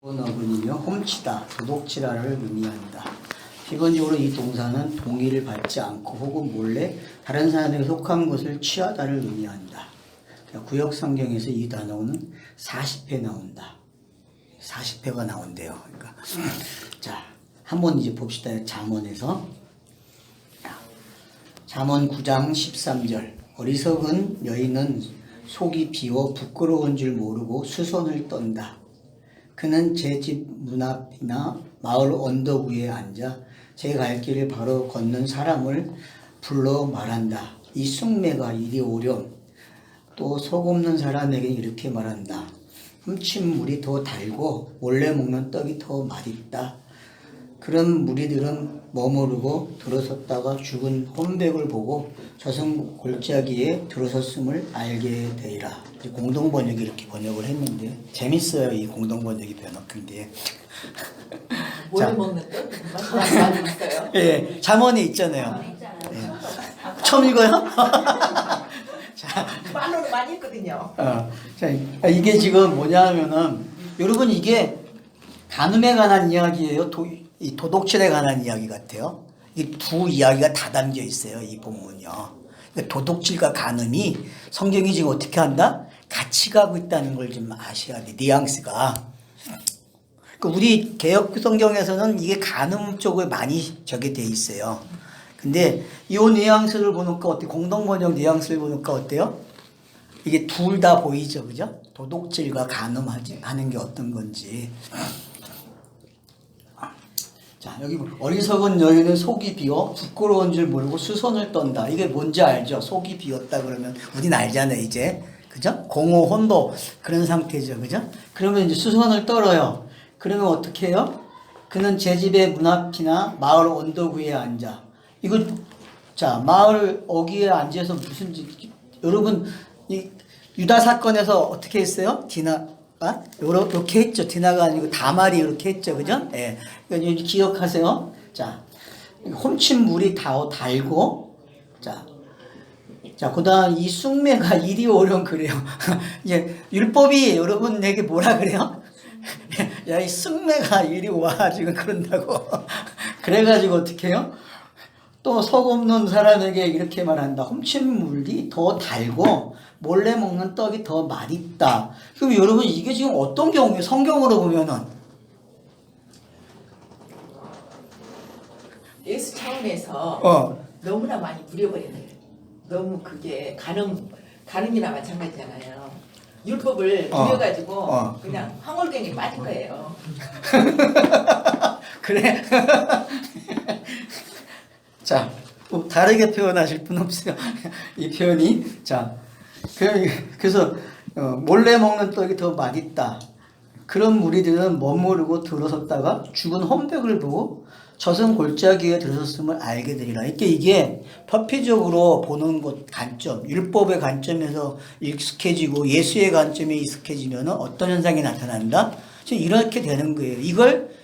어근이며 훔치다, 도둑질하를 의미한다. 기본적으로 이 동사는 동의를 받지 않고 혹은 몰래 다른 사람에게 속한 것을 취하다를 의미한다. 구역 성경에서 이 단어는 40회 나온다. 40회가 나온대요. 그러니까 자, 한번 이제 봅시다. 잠언에서 잠언 9장 13절. 어리석은 여인은 속이 비워 부끄러운 줄 모르고 수선을 떤다. 그는 제 집 문 앞이나 마을 언덕 위에 앉아 제 갈 길을 바로 걷는 사람을 불러 말한다. 이 쑥매가 이리 오렴. 또 속 없는 사람에게 이렇게 말한다. 훔친 물이 더 달고 몰래 먹는 떡이 더 맛있다. 그런 무리들은 머무르고 들어섰다가 죽은 혼백을 보고 저승 골짜기에 들어섰음을 알게 되리라. 공동번역이 이렇게 번역을 했는데 재밌어요. 이 공동번역이 번역인데. 몰래 먹는 떡? 많이 있어요. 예, 잠언에 있잖아요. 예. 처음 읽어요? 자, 말로는 많이 있거든요. 자, 이게 지금 뭐냐면은 여러분 이게 간음에 관한 이야기예요. 이 도둑질에 관한 이야기 같아요. 이 두 이야기가 다 담겨 있어요. 이 본문요. 그러니까 도둑질과 간음이 성경이 지금 어떻게 한다? 같이 가고 있다는 걸 좀 아셔야 돼. 뉘앙스가. 그러니까 우리 개역 성경에서는 이게 간음 쪽에 많이 저게 돼 있어요. 근데 이 뉘앙스를 보니까 어때? 공동번역 뉘앙스를 보니까 어때요? 이게 둘 다 보이죠, 그죠? 도둑질과 간음하는 게 어떤 건지. 자, 여기 어리석은 여인은 속이 비어 부끄러운 줄 모르고 수선을 떤다. 이게 뭔지 알죠? 속이 비었다 그러면 우린 알잖아요, 이제. 그죠? 공허 혼도 그런 상태죠, 그죠? 그러면 이제 수선을 떨어요. 그러면 어떻게 해요? 그는 제 집의 문 앞이나 마을 언덕 위에 앉아. 이거 자, 마을 어귀에 앉아서 무슨 여러분 이 유다 사건에서 어떻게 했어요? 디나가 이렇게 했죠. 디나가 아니고 다말이 이렇게 했죠, 그죠? 예. 그러니까 기억하세요. 자, 훔친 물이 다 달고, 자, 그다음 이 쑥매가 이리 오렴 그래요. 이제 율법이 여러분에게 뭐라 그래요? 야, 이 쑥매가 이리 와 지금 그런다고. 그래가지고 어떻게 해요? 또 속 없는 사람에게 이렇게 말한다. 훔친 물이 더 달고 몰래 먹는 떡이 더 맛있다. 그럼 여러분 이게 지금 어떤 경우예요? 성경으로 보면은 예수 차원에서 너무나 많이 부려버리는 너무 그게 가늠이나 마찬가지잖아요. 율법을 부려가지고 그냥 황홀경에 빠진 거예요. 그래. 자, 뭐 다르게 표현하실 분 없어요. 이 표현이. 자, 그래서 몰래 먹는 떡이 더 맛있다. 그런 무리들은 머무르고 들어섰다가 죽은 혼백을 보고 저승 골짜기에 들어섰음을 알게 되리라. 이게 표피적으로 보는 것 관점, 율법의 관점에서 익숙해지고 예수의 관점에 익숙해지면 어떤 현상이 나타난다? 지금 이렇게 되는 거예요. 이걸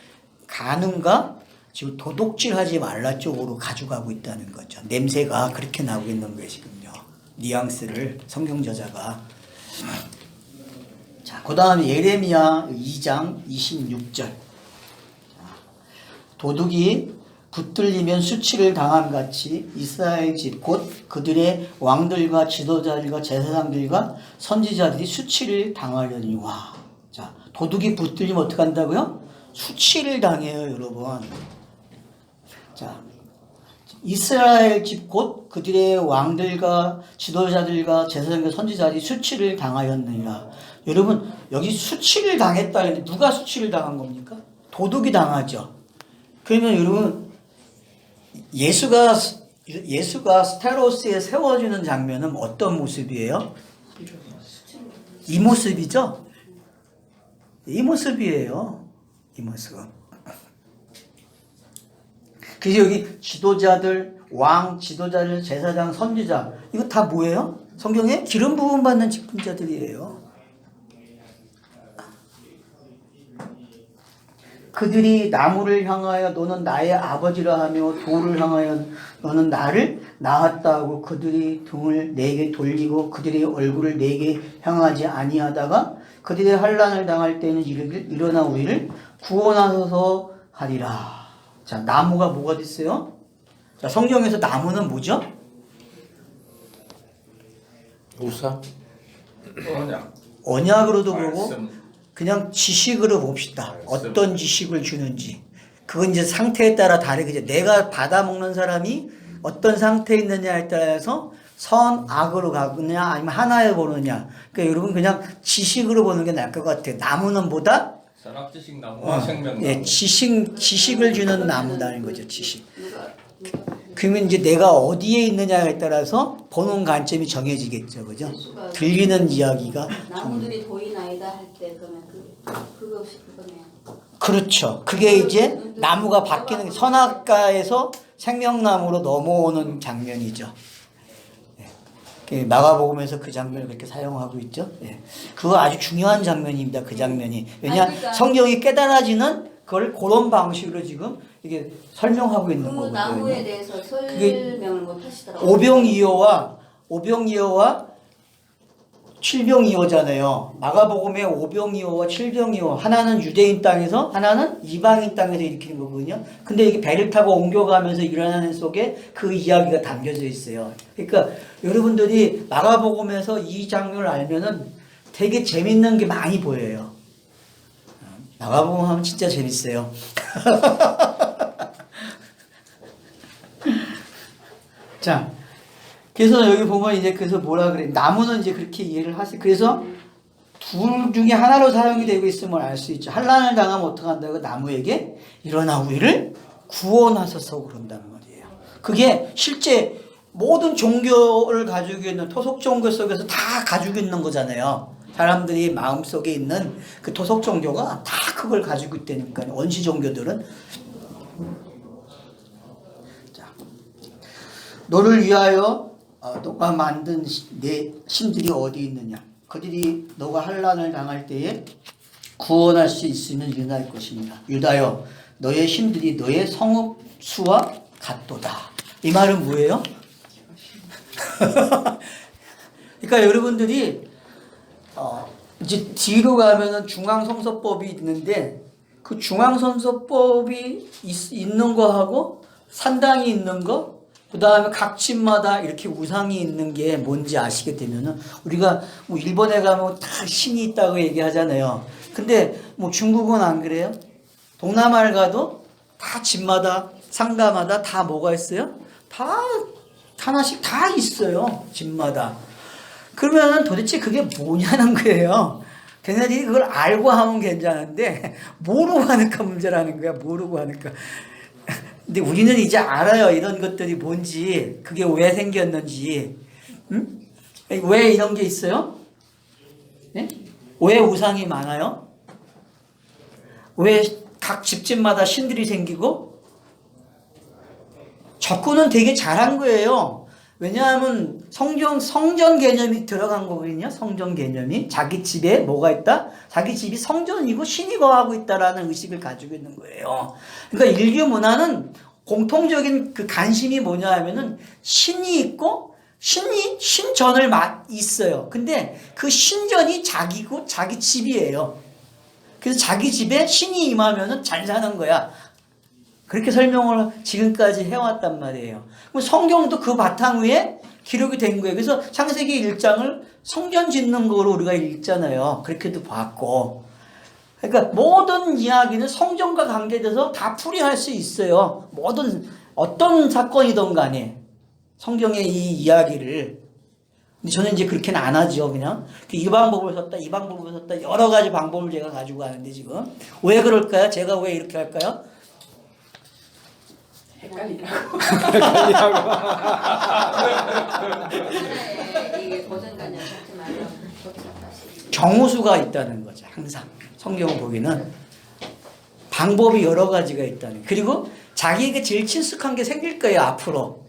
간음과 지금 도둑질하지 말라 쪽으로 가져가고 있다는 거죠. 냄새가 그렇게 나오고 있는 거예요, 지금요. 뉘앙스를 성경 저자가. 자, 그 다음에 예레미야 2장 26절. 도둑이 붙들리면 수치를 당함 같이 이스라엘 집 곧 그들의 왕들과 지도자들과 제사장들과 선지자들이 수치를 당하려니와. 자, 도둑이 붙들리면 어떻게 한다고요? 수치를 당해요, 여러분. 자, 이스라엘 집 곧 그들의 왕들과 지도자들과 제사장과 선지자들이 수치를 당하였느니라. 여러분, 여기 수치를 당했다 했는데 누가 수치를 당한 겁니까? 도둑이 당하죠. 그러면 여러분, 예수가 스테로스에 세워지는 장면은 어떤 모습이에요? 이 모습이죠? 이 모습이에요. 이 모습. 그래서 여기 지도자들, 왕, 지도자들, 제사장, 선지자, 이거 다 뭐예요? 성경에 기름 부음 받는 직분자들이에요. 그들이 나무를 향하여 너는 나의 아버지라 하며 돌을 향하여 너는 나를 낳았다 하고 그들이 등을 내게 돌리고 그들의 얼굴을 내게 향하지 아니하다가 그들이 환난을 당할 때에는 이르길 일어나 우리를 구원하소서 하리라. 자, 나무가 뭐가 됐어요? 자, 성경에서 나무는 뭐죠? 우상? 언약. 언약으로도 보고 말씀. 그냥 지식으로 봅시다. 말씀. 어떤 지식을 주는지. 그건 이제 상태에 따라 다르겠죠. 내가 받아먹는 사람이 어떤 상태에 있느냐에 따라서 선, 악으로 가느냐 아니면 하나에 보느냐. 그러니까 여러분 그냥 지식으로 보는 게 나을 것 같아요. 나무는 뭐다? 선악지식 나무와 생명나무. 예, 지식을 주는 나무다는 거죠. 지식. 그러면 이제 내가 어디에 있느냐에 따라서 보는 관점이 정해지겠죠. 그죠? 들리는 이야기가. 나무들이 보이나이다 할 때 그러면 그것이 그거네요. 그렇죠. 그게 이제 나무가 바뀌는 선악과에서 생명나무로 넘어오는 장면이죠. 예. 마가복음에서 그 장면을 그렇게 사용하고 있죠. 예. 그거 아주 중요한 장면입니다. 그 장면이. 왜냐 그러니까 성경이 깨달아지는 그걸 그런 방식으로 지금 이게 설명하고 있는 그 거거든요. 나무에 대해서 설명을 못 하시더라고요. 오병이어와 칠병이어잖아요. 마가복음에 오병이어와 칠병이어 하나는 유대인 땅에서 하나는 이방인 땅에서 일으키는 거거든요. 근데 이게 배를 타고 옮겨가면서 일어나는 속에 그 이야기가 담겨져 있어요. 그러니까 여러분들이 마가복음에서 이 장면을 알면은 되게 재밌는 게 많이 보여요. 마가복음 하면 진짜 재밌어요. 자, 그래서 여기 보면 이제 그래서 뭐라 그래? 나무는 이제 그렇게 이해를 하세요. 그래서 둘 중에 하나로 사용이 되고 있음을 알 수 있죠. 환난을 당하면 어떻게 한다고? 나무에게 일어나 우리를 구원하소서 그런단 말이에요. 그게 실제 모든 종교를 가지고 있는 토속 종교 속에서 다 가지고 있는 거잖아요. 사람들이 마음속에 있는 그 토속 종교가 다 그걸 가지고 있다니까요. 원시 종교들은. 자, 너를 위하여 너가 만든 내 신들이 어디 있느냐? 그들이 너가 환난을 당할 때에 구원할 수 있으면 일어날 것입니다. 유다여, 너의 신들이 너의 성읍 수와 같도다. 이 말은 뭐예요? 그러니까 여러분들이 이제 뒤로 가면은 중앙성서법이 있는데 그 중앙성서법이 있는 거하고 산당이 있는 거, 그 다음에 각 집마다 이렇게 우상이 있는 게 뭔지 아시게 되면은 우리가 뭐 일본에 가면 다 신이 있다고 얘기하잖아요. 근데 뭐 중국은 안 그래요? 동남아를 가도 다 집마다 상가마다 다 뭐가 있어요? 다 하나씩 다 있어요. 집마다. 그러면 도대체 그게 뭐냐는 거예요. 걔네들이 그걸 알고 하면 괜찮은데 모르고 하니까 문제라는 거야. 모르고 하니까. 근데 우리는 이제 알아요. 이런 것들이 뭔지, 그게 왜 생겼는지. 응? 왜 이런 게 있어요? 네? 왜 우상이 많아요? 왜 각 집집마다 신들이 생기고? 접근은 되게 잘한 거예요. 왜냐하면 성전 개념이 들어간 거거든요. 성전 개념이. 자기 집에 뭐가 있다? 자기 집이 성전이고 신이 거하고 있다라는 의식을 가지고 있는 거예요. 그러니까 인류 문화는 공통적인 그 관심이 뭐냐 하면은 신이 있고 신전을 있어요. 근데 그 신전이 자기고 자기 집이에요. 그래서 자기 집에 신이 임하면은 잘 사는 거야. 그렇게 설명을 지금까지 해왔단 말이에요. 그럼 성경도 그 바탕 위에 기록이 된 거예요. 그래서 창세기 1장을 성전 짓는 거로 우리가 읽잖아요. 그렇게도 봤고. 그러니까 모든 이야기는 성전과 관계돼서 다 풀이할 수 있어요. 모든 어떤 사건이든 간에 성경의 이 이야기를. 근데 저는 이제 그렇게는 안 하죠. 그냥 이 방법을 썼다, 이 방법을 썼다, 여러 가지 방법을 제가 가지고 가는데 지금 왜 그럴까요? 제가 왜 이렇게 할까요? 헷갈리라고. 하나에 이게 고정관념 잡지 말라고 고쳐다시. 정우수가 있다는 거죠. 항상 성경 보기는 방법이 여러 가지가 있다는. 그리고 자기에게 제일 친숙한 게 생길 거예요. 앞으로.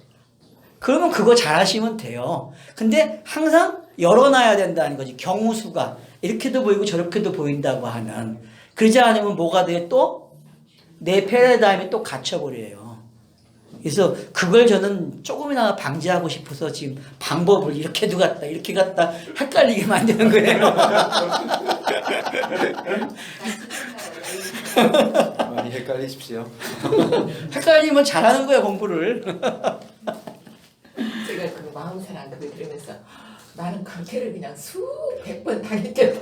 그러면 그거 잘 하시면 돼요. 근데 항상 열어놔야 된다는 거지. 경우수가 이렇게도 보이고 저렇게도 보인다고 하는. 그러지 않으면 뭐가 돼? 또 내 패러다임이 또 갇혀버려요. 그래서 그걸 저는 조금이나마 방지하고 싶어서 지금 방법을 이렇게도 갔다 이렇게 갔다 헷갈리게 만드는 거예요. 많이 헷갈리십시오. 헷갈리면 잘하는 거야 공부를. 제가 그 마음사랑 그거 들으면서 나는 강퇴를 그냥 수백 번 당했겠다.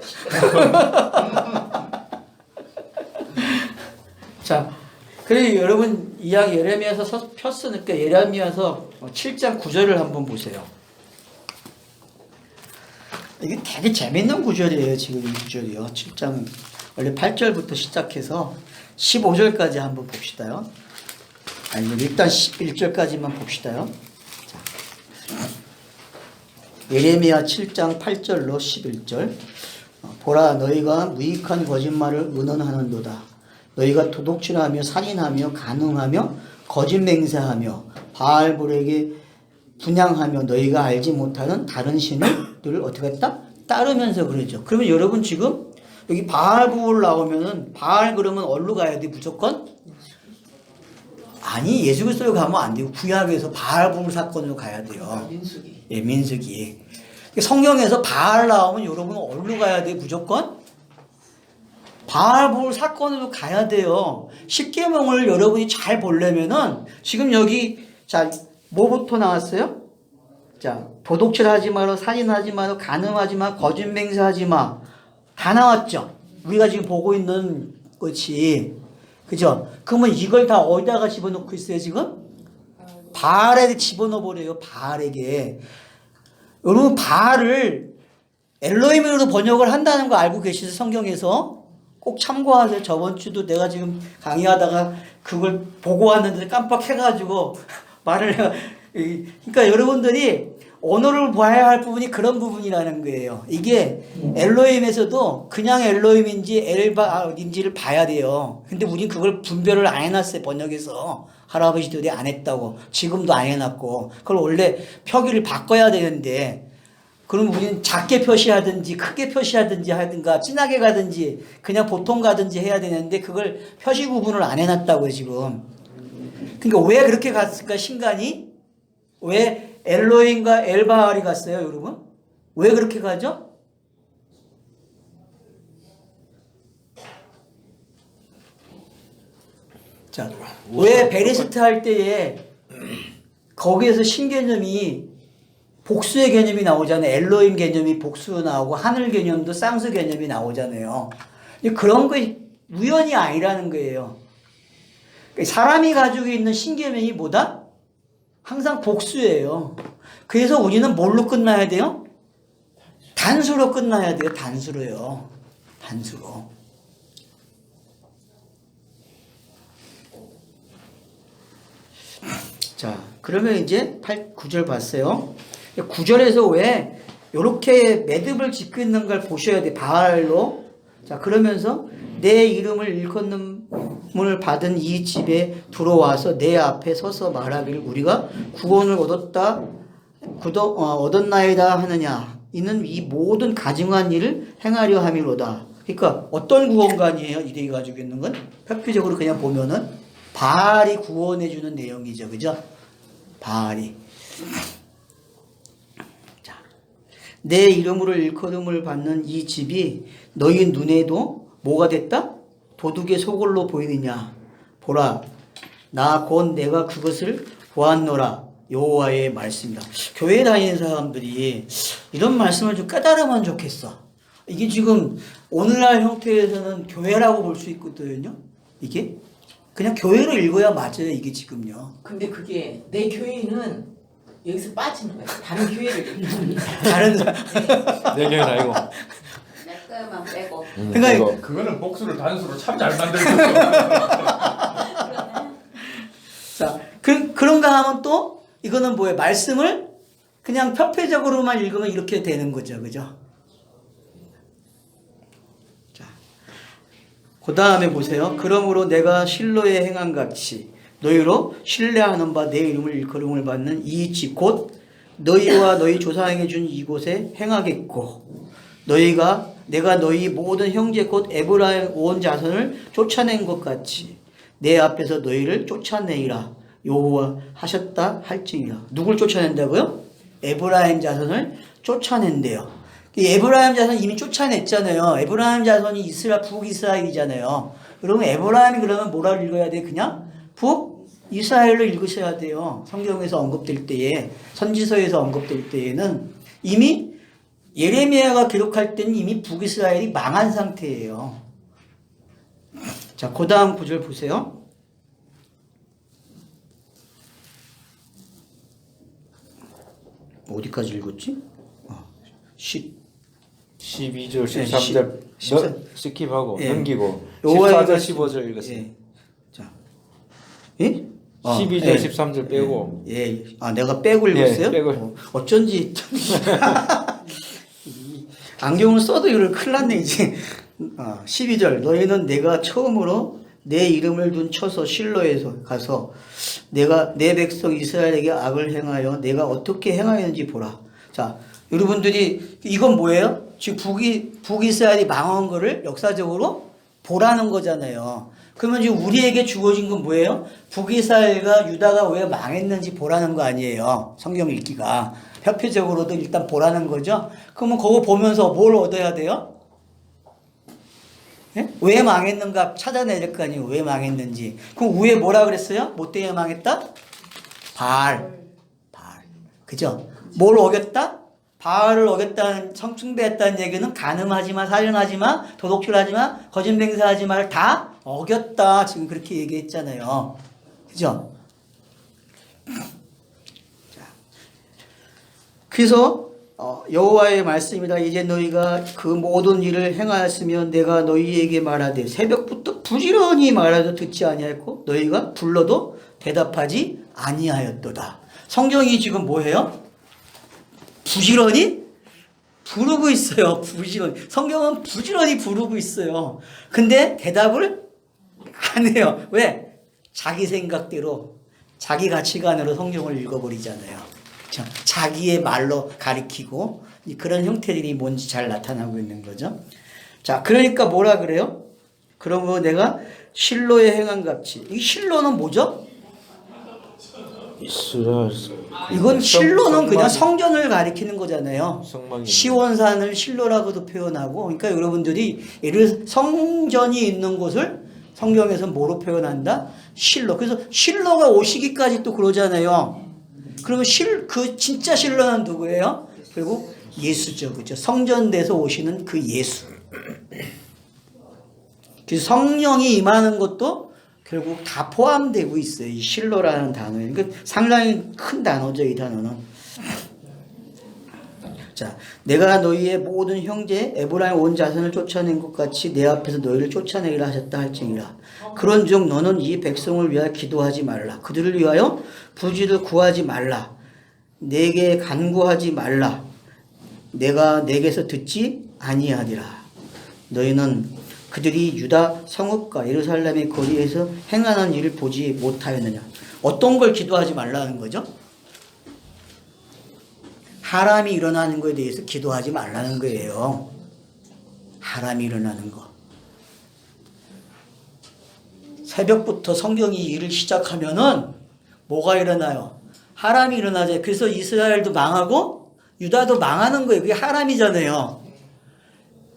자, 그리고 여러분 이야기 예레미야서 폈으니까 예레미야서 7장 9절을 한번 보세요. 이게 되게 재밌는 구절이에요. 지금 이 구절이요. 7장 원래 8절부터 시작해서 15절까지 한번 봅시다요. 아니 일단 11절까지만 봅시다요. 자, 예레미야 7장 8절로 11절. 보라 너희가 무익한 거짓말을 의논하는도다. 너희가 도둑질하며 살인하며 간음하며 거짓 맹세하며 바알볼에게 분향하며 너희가 알지 못하는 다른 신들을 어떻게 했다? 따르면서 그러죠. 그러면 여러분 지금 여기 바알볼 나오면은 바알 그러면 어디로 가야 돼 무조건? 아니 예수 그리스도로 가면 안 되고 구약에서 바알볼 사건으로 가야 돼요. 민수기. 예, 민수기. 성경에서 바알 나오면 여러분 어디로 가야 돼 무조건? 바알볼 사건으로 가야 돼요. 십계명을 여러분이 잘 보려면은 지금 여기 자 뭐부터 나왔어요? 자 도둑질하지 마라, 살인하지 마라, 간음하지 마, 거짓 맹세하지 마. 다 나왔죠. 우리가 지금 보고 있는 것이 그죠? 그러면 이걸 다 어디다가 집어넣고 있어요 지금? 바알에 집어넣어 버려요. 바알에게. 여러분 바알을 엘로힘으로 번역을 한다는 거 알고 계시죠? 성경에서? 꼭 참고하세요. 저번 주도 내가 지금 강의하다가 그걸 보고 왔는데 깜빡해가지고 말을 그러니까 여러분들이 언어를 봐야 할 부분이 그런 부분이라는 거예요. 이게 엘로힘에서도 그냥 엘로힘인지 엘바인지를 봐야 돼요. 근데 우린 그걸 분별을 안 해놨어요. 번역에서 할아버지들이 안 했다고 지금도 안 해놨고 그걸 원래 표기를 바꿔야 되는데 그럼 우리는 작게 표시하든지 크게 표시하든지 하든가 진하게 가든지 그냥 보통 가든지 해야 되는데 그걸 표시 구분을 안 해놨다고요 지금. 그러니까 왜 그렇게 갔을까 신간이? 왜 엘로힘과 엘바알이 갔어요 여러분? 왜 그렇게 가죠? 자, 왜 베레스트 할 때에 거기에서 신개념이 복수의 개념이 나오잖아요. 엘로힘 개념이 복수 나오고 하늘 개념도 쌍수 개념이 나오잖아요. 그런 거 우연이 아니라는 거예요. 사람이 가지고 있는 신개념이 뭐다? 항상 복수예요. 그래서 우리는 뭘로 끝나야 돼요? 단수로 끝나야 돼요. 단수로요. 단수로. 자, 그러면 이제 9절 봤어요. 9절에서 왜 이렇게 매듭을 짓고 있는 걸 보셔야 돼. 바알로. 자, 그러면서 내 이름을 일컫음을 받은 이 집에 들어와서 내 앞에 서서 말하기를 우리가 구원을 얻었나이다 하느냐. 이는 이 모든 가증한 일을 행하려 함이로다. 그러니까 어떤 구원관이에요? 이들이 가지고 있는 건? 획기적으로 그냥 보면은 바알이 구원해주는 내용이죠. 그죠? 바알이. 자, 내 이름으로 일컬음을 받는 이 집이 너희 눈에도 뭐가 됐다? 도둑의 소굴로 보이느냐? 보라, 나 곧 내가 그것을 보았노라. 여호와의 말씀이다. 교회 다니는 사람들이 이런 말씀을 좀 깨달으면 좋겠어. 이게 지금 오늘날 형태에서는 교회라고 볼 수 있거든요. 이게 그냥 교회로 읽어야 맞아요. 이게 지금요. 근데 그게 내 교회는 여기서 빠지는 거야. 다른 교회를 읽는 거야. 다른 내 교회는 아니고. 내 거만 빼고. 그러니까 그거는 복수를 단수로 참 잘 만들었어. 자, 그런가 하면 또 이거는 뭐예요? 말씀을 그냥 표폐적으로만 읽으면 이렇게 되는 거죠. 그죠? 자, 그 다음에 보세요. 그러므로 내가 실로에 행한 같이 너희로 신뢰하는 바 내 이름을 일컬음을 받는 이 집 곧 너희와 너희 조상에게 준 이곳에 행하겠고 내가 너희 모든 형제 곧 에브라임 온 자손을 쫓아낸 것 같이 내 앞에서 너희를 쫓아내리라. 여호와 하셨다 할지니라. 누굴 쫓아낸다고요? 에브라임 자손을 쫓아낸대요. 이 에브라임 자손 이미 쫓아냈잖아요. 에브라임 자손이 이스라엘 북이스라엘이잖아요. 그러면 에브라임이 그러면 뭐라고 읽어야 돼? 그냥 북이스라엘로 읽으셔야 돼요. 성경에서 언급될 때에, 선지서에서 언급될 때에는 이미 예레미야가 기록할 때는 이미 북이스라엘이 망한 상태예요. 자, 그 다음 구절 보세요. 어디까지 읽었지? 12절, 네, 13절 스킵하고 예. 넘기고 여호와의 14절, 말씀. 15절 읽었어요. 예. 자, 예? 12절, 예. 13절 빼고 예. 아, 내가 빼고 읽었어요? 예, 빼고. 어쩐지. 안경을 써도 이걸 큰일 났네, 이제. 12절. 너희는 내가 처음으로 내 이름을 둔 처소 실로에서 가서 내가 내 백성 이스라엘에게 악을 행하여 내가 어떻게 행하였는지 보라. 자, 여러분들이 이건 뭐예요? 지금 북이스라엘이 망한 거를 역사적으로 보라는 거잖아요. 그러면 지금 우리에게 주어진 건 뭐예요? 북이스라엘과 유다가 왜 망했는지 보라는 거 아니에요. 성경 읽기가. 협회적으로도 일단 보라는 거죠. 그러면 그거 보면서 뭘 얻어야 돼요? 예? 왜 망했는가 찾아내야 될 거 아니에요. 왜 망했는지. 그럼 위에 뭐라 그랬어요? 뭐 때문에 망했다? 바알. 그죠? 뭘 어겼다? 바알을 어겼다는, 성숭배했다는 얘기는 간음하지마, 살인하지마, 도둑질하지마, 거짓맹세하지마를 다 어겼다. 지금 그렇게 얘기했잖아요. 그죠? 그래서 여호와의 말씀이다. 이제 너희가 그 모든 일을 행하였으면 내가 너희에게 말하되 새벽부터 부지런히 말하도 듣지 아니하였고 너희가 불러도 대답하지 아니하였도다. 성경이 지금 뭐예요? 부지런히 부르고 있어요. 부지런히. 성경은 부지런히 부르고 있어요. 근데 대답을 안 해요. 왜? 자기 생각대로, 자기 가치관으로 성경을 읽어버리잖아요. 자기의 말로 가리키고 그런 형태들이 뭔지 잘 나타나고 있는 거죠. 자, 그러니까 뭐라 그래요? 그러면 내가 실로에 행한 같이. 이 실로는 뭐죠? 이건 실로는 그냥 성전을 가리키는 거잖아요. 시온산을 실로라고도 표현하고, 그러니까 여러분들이 예를 성전이 있는 곳을 성경에서 뭐로 표현한다? 실로. 그래서 실로가 오시기까지 또 그러잖아요. 그러면 그 진짜 실로는 누구예요? 결국 예수죠. 그죠? 성전돼서 오시는 그 예수. 그래서 성령이 임하는 것도 결국 다 포함되고 있어요. 이 실로라는 단어에. 그러니까 상당히 큰 단어죠, 이 단어는. 자, 내가 너희의 모든 형제 에브라임 온 자손을 쫓아낸 것 같이 내 앞에서 너희를 쫓아내기라 하셨다 할지니라. 그런즉 너는 이 백성을 위하여 기도하지 말라. 그들을 위하여 부지를 구하지 말라. 내게 간구하지 말라. 내가 내게서 듣지 아니하리라. 너희는 그들이 유다 성읍과 예루살렘의 거리에서 행하는 일을 보지 못하였느냐. 어떤 걸 기도하지 말라는 거죠? 하람이 일어나는 것에 대해서 기도하지 말라는 거예요. 하람이 일어나는 거. 새벽부터 성경이 일을 시작하면은 뭐가 일어나요? 하람이 일어나죠. 그래서 이스라엘도 망하고 유다도 망하는 거예요. 그게 하람이잖아요.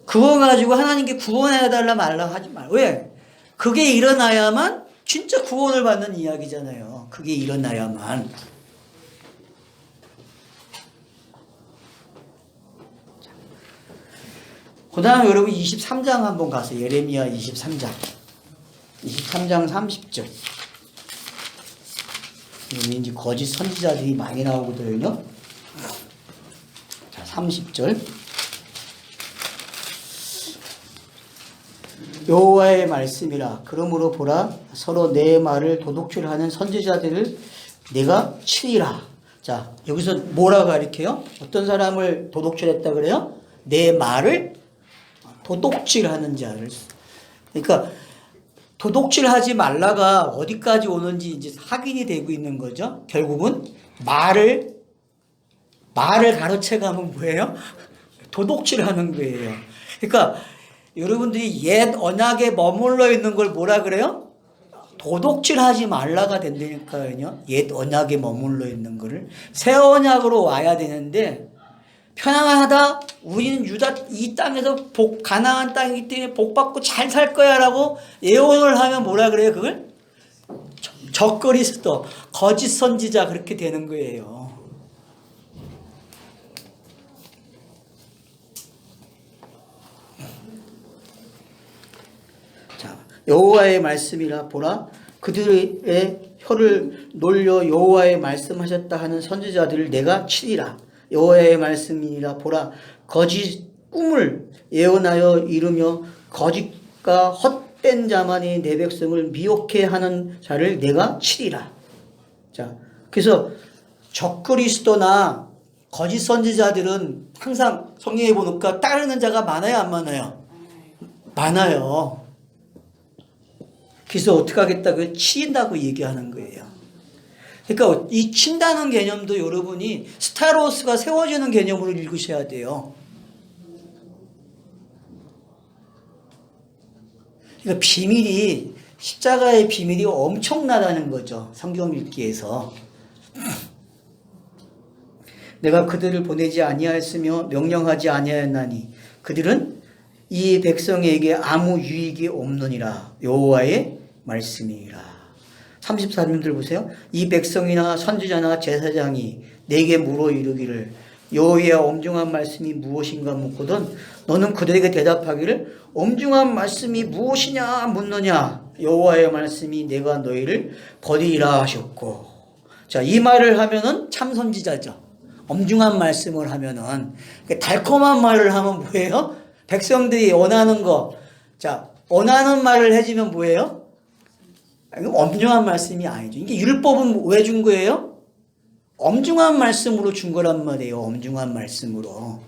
그거 가지고 하나님께 구원해달라 말라 하지 말. 왜? 그게 일어나야만 진짜 구원을 받는 이야기잖아요. 그게 일어나야만. 그 다음에 여러분 23장 한번 가세요. 예레미야 23장. 23장 30절. 여기 이제 거짓 선지자들이 많이 나오거든요. 자, 30절. 여호와의 말씀이라. 그러므로 보라, 서로 내 말을 도둑질하는 선지자들을 내가 치리라. 자, 여기서 뭐라 가리켜요? 어떤 사람을 도둑질했다 그래요? 내 말을 도둑질하는 자를. 그러니까 도둑질하지 말라가 어디까지 오는지 이제 확인이 되고 있는 거죠. 결국은 말을 가로채가면 뭐예요? 도둑질하는 거예요. 그러니까 여러분들이 옛 언약에 머물러 있는 걸 뭐라 그래요? 도둑질하지 말라가 된다니까요. 옛 언약에 머물러 있는 거를 새 언약으로 와야 되는데 편안하다. 우리는 유다 이 땅에서 가나안 땅이기 때문에 복 받고 잘 살 거야라고 예언을 하면 뭐라 그래요? 그걸 적그리스도, 거짓 선지자 그렇게 되는 거예요. 자, 여호와의 말씀이라 보라 그들의 혀를 놀려 여호와의 말씀하셨다 하는 선지자들을 내가 치리라. 여호와의 말씀이라 보라 거짓 꿈을 예언하여 이루며 거짓과 헛된 자만이 내 백성을 미혹해 하는 자를 내가 치리라. 자, 그래서 적그리스도나 거짓 선지자들은 항상 성경에 보니까 따르는 자가 많아요, 안 많아요? 많아요. 그래서 어떻게 하겠다고요? 치인다고 얘기하는 거예요. 그러니까 이 친다는 개념도 여러분이 스타로스가 세워지는 개념으로 읽으셔야 돼요. 그러니까 비밀이, 십자가의 비밀이 엄청나다는 거죠. 성경 읽기에서. 내가 그들을 보내지 아니하였으며 명령하지 아니하였나니 그들은 이 백성에게 아무 유익이 없느니라. 여호와의 말씀이라. 34절들 보세요. 이 백성이나 선지자나 제사장이 내게 물어 이르기를 여호와의 엄중한 말씀이 무엇인가 묻거든 너는 그들에게 대답하기를 엄중한 말씀이 무엇이냐 묻느냐. 여호와의 말씀이 내가 너희를 버리라 하셨고. 자, 이 말을 하면은 참 선지자죠. 엄중한 말씀을 하면은 달콤한 말을 하면 뭐예요? 백성들이 원하는 거. 자, 원하는 말을 해주면 뭐예요? 엄중한 말씀이 아니죠. 이게 율법은 왜 준 거예요? 엄중한 말씀으로 준 거란 말이에요. 엄중한 말씀으로.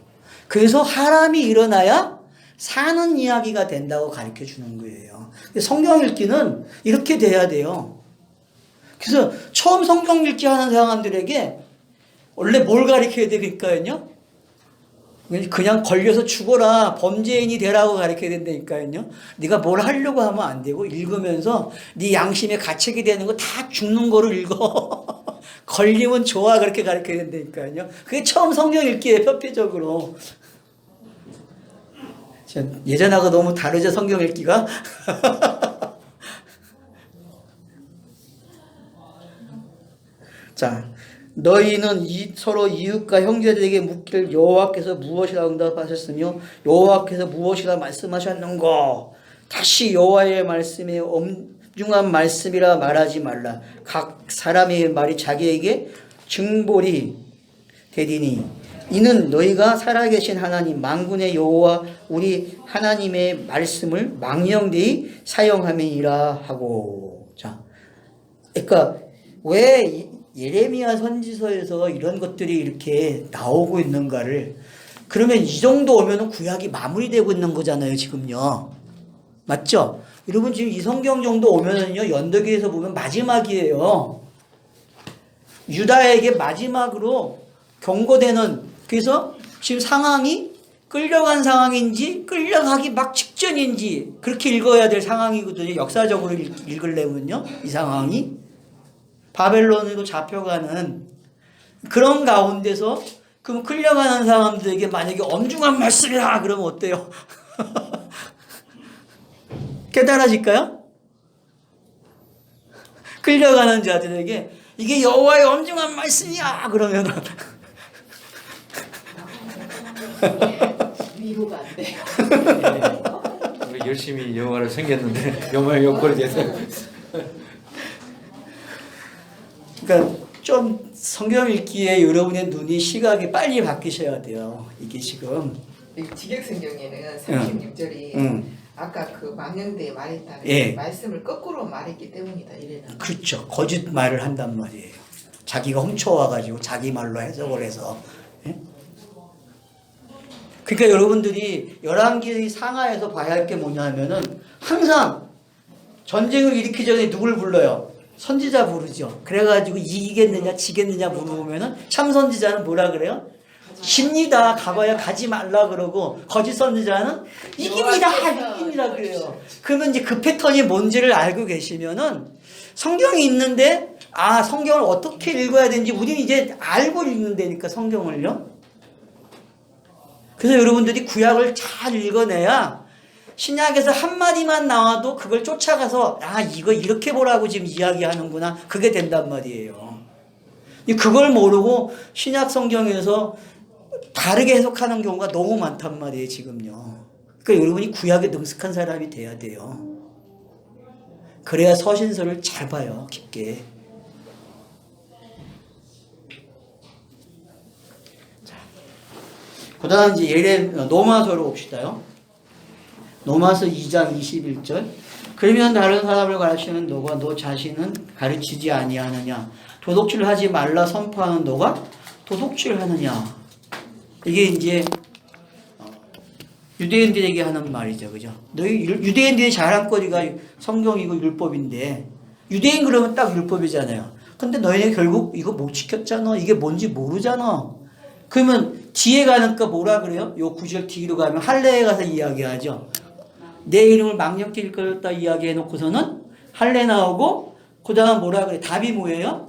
그래서 사람이 일어나야 사는 이야기가 된다고 가르쳐 주는 거예요. 성경 읽기는 이렇게 돼야 돼요. 그래서 처음 성경 읽기 하는 사람들에게 원래 뭘 가르쳐야 되니까요? 그냥 걸려서 죽어라, 범죄인이 되라고 가르쳐야 된다니까요. 네가 뭘 하려고 하면 안 되고 읽으면서 네 양심에 가책이 되는 거 다 죽는 거를 읽어. 걸리면 좋아 그렇게 가르쳐야 된다니까요. 그게 처음 성경 읽기에 표피적으로. 예전하고 너무 다르죠, 성경 읽기가? 자, 너희는 서로 이웃과 형제들에게 묻기를 여호와께서 무엇이라 응답하셨으며 여호와께서 무엇이라 말씀하셨는고. 다시 여호와의 말씀에 엄중한 말씀이라 말하지 말라. 각 사람의 말이 자기에게 증볼이 되리니 이는 너희가 살아계신 하나님 만군의 여호와 우리 하나님의 말씀을 망령되이 사용함이니라 하고. 자, 그러니까 왜 예레미야 선지서에서 이런 것들이 이렇게 나오고 있는가를, 그러면 이 정도 오면은 구약이 마무리되고 있는 거잖아요, 지금요. 맞죠? 여러분 지금 이 성경 정도 오면은요, 연덕기에서 보면 마지막이에요. 유다에게 마지막으로 경고되는, 그래서 지금 상황이 끌려간 상황인지 끌려가기 막 직전인지 그렇게 읽어야 될 상황이거든요. 역사적으로 읽으려면요, 이 상황이. 바벨론으로 잡혀가는 그런 가운데서 그럼 끌려가는 사람들에게 만약에 엄중한 말씀이라 그러면 어때요? 깨달아질까요? 끌려가는 자들에게 이게 여호와의 엄중한 말씀이야 그러면 위로가 안 돼요. 우리 열심히 영화를 생겼는데 영화의 여건이 돼서. 그러니까 좀 성경 읽기에 여러분의 눈이 시각이 빨리 바뀌셔야 돼요. 이게 지금 이 직역성경에는 36절이 아까 그 망령대에 말했다는 예. 말씀을 거꾸로 말했기 때문이다 이래는. 그렇죠. 거짓말을 한단 말이에요. 자기가 훔쳐와가지고 자기 말로 해석을 해서. 예? 그러니까 여러분들이 열왕기 상하에서 봐야 할 게 뭐냐면은 항상 전쟁을 일으키기 전에 누굴 불러요? 선지자 부르죠. 그래가지고 이기겠느냐 지겠느냐 물어보면은 참 선지자는 뭐라 그래요? 십니다. 가봐야 가지 말라 그러고 거짓 선지자는 이깁니다 그래요. 그러면 이제 그 패턴이 뭔지를 알고 계시면은 성경이 있는데 성경을 어떻게 읽어야 되는지 우리는 이제 알고 읽는다니까 성경을요. 그래서 여러분들이 구약을 잘 읽어내야 신약에서 한마디만 나와도 그걸 쫓아가서 이거 이렇게 보라고 지금 이야기하는구나 그게 된단 말이에요. 그걸 모르고 신약 성경에서 다르게 해석하는 경우가 너무 많단 말이에요 지금요. 그러니까 여러분이 구약에 능숙한 사람이 돼야 돼요. 그래야 서신서를 잘 봐요 깊게. 그 다음 이제 노마서로 봅시다요. 노마서 2장 21절. 그러면 다른 사람을 가르치는 너가 너 자신은 가르치지 아니하느냐. 도둑질 하지 말라 선포하는 너가 도둑질 하느냐. 이게 이제 유대인들에게 하는 말이죠. 그죠? 너희 유대인들이 자랑거리가 성경이고 율법인데 유대인 그러면 딱 율법이잖아요. 근데 너희는 결국 이거 못 지켰잖아. 이게 뭔지 모르잖아. 그러면 뒤에 가니까 뭐라 그래요? 요 9절 뒤로 가면 할례에 가서 이야기하죠. 내 이름을 망령되이 일컬었다 이야기해 놓고서는 할례 나오고 그 다음 뭐라 그래? 답이 뭐예요?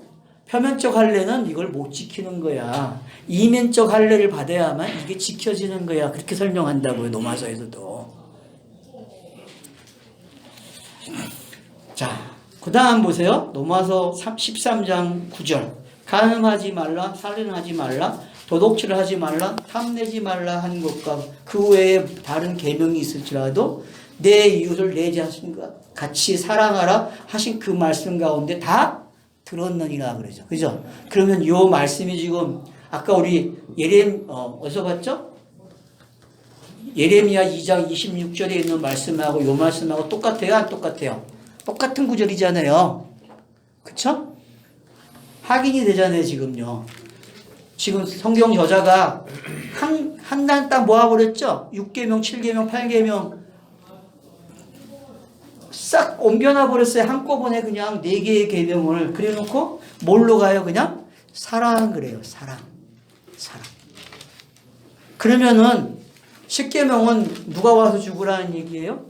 표면적 할례는 이걸 못 지키는 거야. 이면적 할례를 받아야만 이게 지켜지는 거야. 그렇게 설명한다고요. 노마서에서도. 자, 그 다음 보세요. 노마서 13장 9절. 간음하지 말라, 살인하지 말라, 도둑질을 하지 말라, 탐내지 말라 하는 것과 그 외에 다른 계명이 있을지라도 내 이웃을 내 자신과 같이 사랑하라 하신 그 말씀 가운데 다 들었느니라 그러죠. 그죠? 그러면 요 말씀이 지금 아까 우리 어디서 봤죠? 예레미야 2장 26절에 있는 말씀하고 요 말씀하고 똑같아요? 안 똑같아요? 똑같은 구절이잖아요. 그쵸? 확인이 되잖아요, 지금요. 지금 성경 저자가 한 단 딱 모아버렸죠? 6계명, 7계명, 8계명 싹 옮겨놔 버렸어요. 한꺼번에 그냥 4개의 계명을 그래놓고 뭘로 가요? 그냥 사랑 그래요. 사랑. 그러면은 10계명은 누가 와서 죽으라는 얘기예요?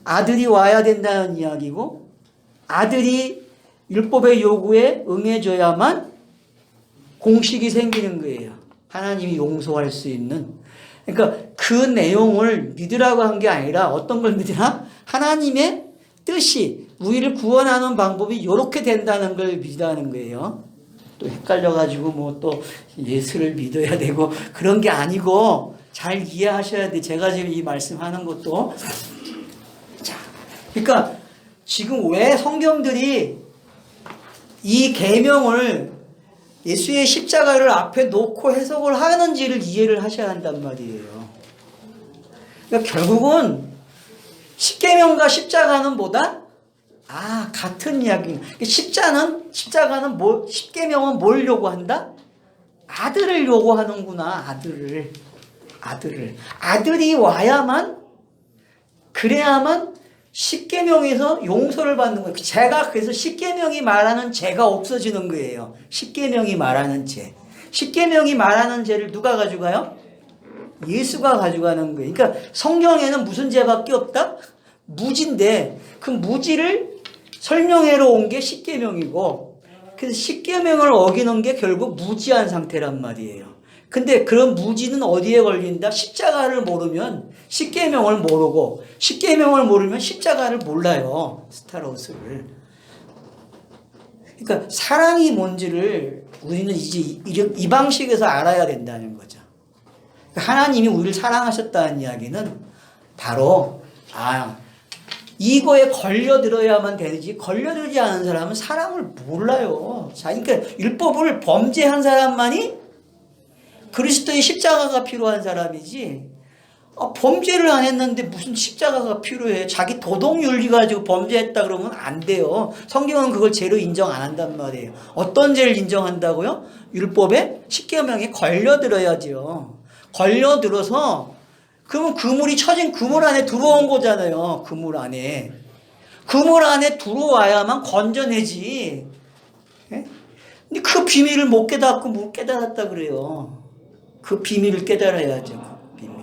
아들이 와야 된다는 이야기고 아들이 율법의 요구에 응해줘야만 공식이 생기는 거예요. 하나님이 용서할 수 있는. 그러니까 그 내용을 믿으라고 한 게 아니라 어떤 걸 믿으라? 하나님의 뜻이 우리를 구원하는 방법이 이렇게 된다는 걸 믿으라는 거예요. 또 헷갈려가지고 뭐 또 예수를 믿어야 되고 그런 게 아니고 잘 이해하셔야 돼. 제가 지금 이 말씀하는 것도. 자, 그러니까 지금 왜 성경들이 이 계명을 예수의 십자가를 앞에 놓고 해석을 하는지를 이해를 하셔야 한단 말이에요. 그러니까 결국은 십계명과 십자가는 뭐다? 같은 이야기. 십자가는 십계명은 뭘 요구한다? 아들을 요구하는구나. 아들이 와야만 그래야만 십계명에서 용서를 받는 거예요. 제가 그래서 십계명이 말하는 죄가 없어지는 거예요. 십계명이 말하는 죄. 십계명이 말하는 죄를 누가 가져가요? 예수가 가져가는 거예요. 그러니까 성경에는 무슨 죄밖에 없다? 무지인데 그 무지를 설명해로 온 게 십계명이고 그래서 십계명을 어기는 게 결국 무지한 상태란 말이에요. 근데 그런 무지는 어디에 걸린다? 십자가를 모르면 십계명을 모르고 십계명을 모르면 십자가를 몰라요. 스타로스를. 그러니까 사랑이 뭔지를 우리는 이제 이 방식에서 알아야 된다는 거죠. 하나님이 우리를 사랑하셨다는 이야기는 바로 이거에 걸려들어야만 되지 걸려들지 않은 사람은 사랑을 몰라요. 자, 그러니까 율법을 범죄한 사람만이 그리스도의 십자가가 필요한 사람이지 범죄를 안 했는데 무슨 십자가가 필요해. 자기 도덕윤리 가지고 범죄했다 그러면 안 돼요. 성경은 그걸 죄로 인정 안 한단 말이에요. 어떤 죄를 인정한다고요? 율법에 십계명에 걸려들어야죠. 걸려들어서 그러면 그물이 쳐진 그물 안에 들어온 거잖아요. 그물 안에 들어와야만 건져내지. 근데 그 비밀을 못 깨닫고 못 깨달았다 그래요. 그 비밀을 깨달아야죠. 그 비밀.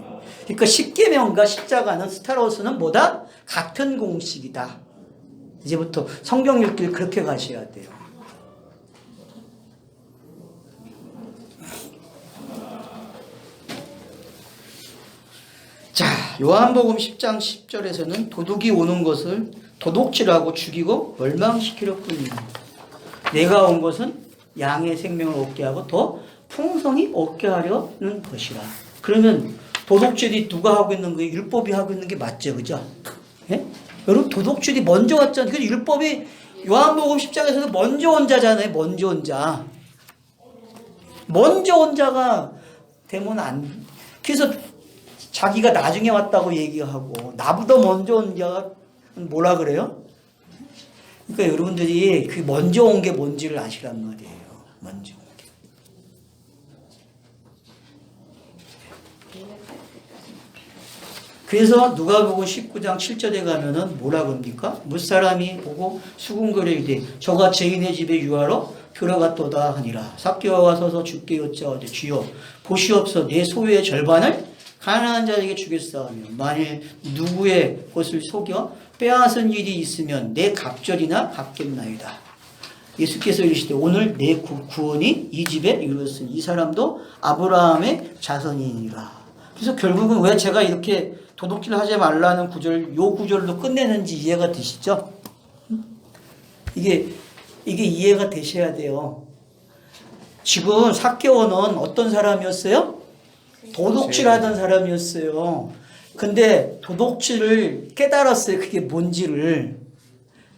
그러니까 십계명과 십자가는 스타로서는 뭐다? 같은 공식이다. 이제부터 성경 읽기를 그렇게 가셔야 돼요. 자, 요한복음 10장 10절에서는 도둑이 오는 것을 도둑질하고 죽이고 멸망시키려뿐이다. 내가 온 것은 양의 생명을 얻게 하고 더 풍성히 얻게 하려는 것이라. 그러면 도둑질이 누가 하고 있는 거예요? 율법이 하고 있는 게 맞죠, 그죠? 예? 여러분 도둑질이 먼저 왔잖아요. 그 율법이 요한복음 10장에서도 먼저 온 자잖아요. 먼저 온 자. 먼저 온 자가 되면 안. 그래서 자기가 나중에 왔다고 얘기하고 나보다 먼저 온 자가 뭐라 그래요? 그러니까 여러분들이 그 먼저 온 게 뭔지를 아시란 말이에요. 먼저 온 게. 그래서 누가복음 19장 7절에 가면은 뭐라 그럽니까? 무사람이 보고 수군거리되 저가 죄인의 집에 유하러 들어갔도다 하니라. 삭개오가 서서 주께 여짜오되 주여 보시옵소 내 소유의 절반을 가난한 자에게 주겠사오며 만일 누구의 것을 속여 빼앗은 일이 있으면 내 갑절이나 갚겠나이다. 예수께서 이르시되 오늘 내 구원이 이 집에 이르렀으니 이 사람도 아브라함의 자손이니라. 그래서 결국은 왜 제가 이렇게 도둑질 하지 말라는 구절, 요 구절로 끝내는지 이해가 되시죠? 이게 이해가 되셔야 돼요. 지금 삭개오는 어떤 사람이었어요? 도둑질 하던 사람이었어요. 근데 도둑질을 깨달았어요. 그게 뭔지를.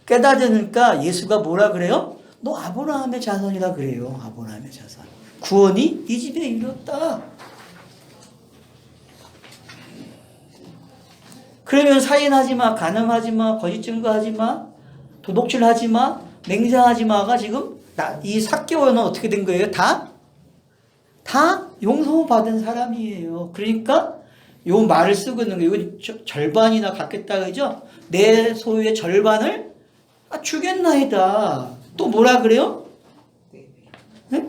깨달으니까 예수가 뭐라 그래요? 너 아브라함의 자손이라 그래요. 아브라함의 자손. 구원이 이 집에 이르렀다. 그러면 살인하지 마, 간음하지 마, 거짓 증거하지 마, 도둑질하지 마, 맹세하지 마가 지금 이 삭개오는 어떻게 된 거예요? 다 용서받은 사람이에요. 그러니까 요 말을 쓰고 있는 거예요. 이거 절반이나 갚겠다 그죠? 내 소유의 절반을 주겠나이다. 또 뭐라 그래요? 네?